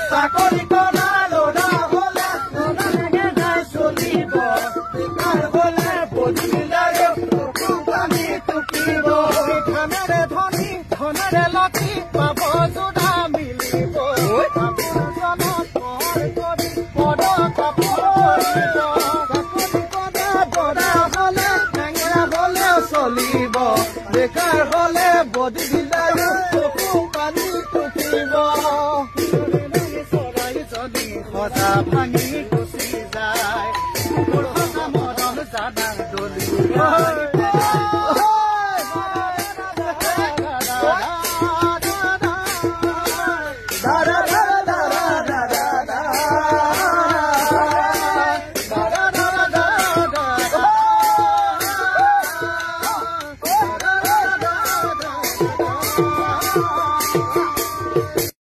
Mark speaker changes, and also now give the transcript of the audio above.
Speaker 1: চাকৰি কৰা ল'ৰা হ'লে নালাগে নাই চলিব বেকাৰ হ'লে বদিলাৰে কোম্পানী টুকিব ধনেৰে ধনী ধনেৰে লক্ষী পাব যোৰা মিলিব কাপোৰজনত কৰি পদ কাপোৰ কৰিব চাকৰি কৰা বৰা হ'লে টেঙৰা হ'লে চলিব বেকাৰ হ'লে বদিলাৰে কোম্পানী টুকিব সজা ভাঙি গুচি যায় মোৰ সজা মৰম জানা দলি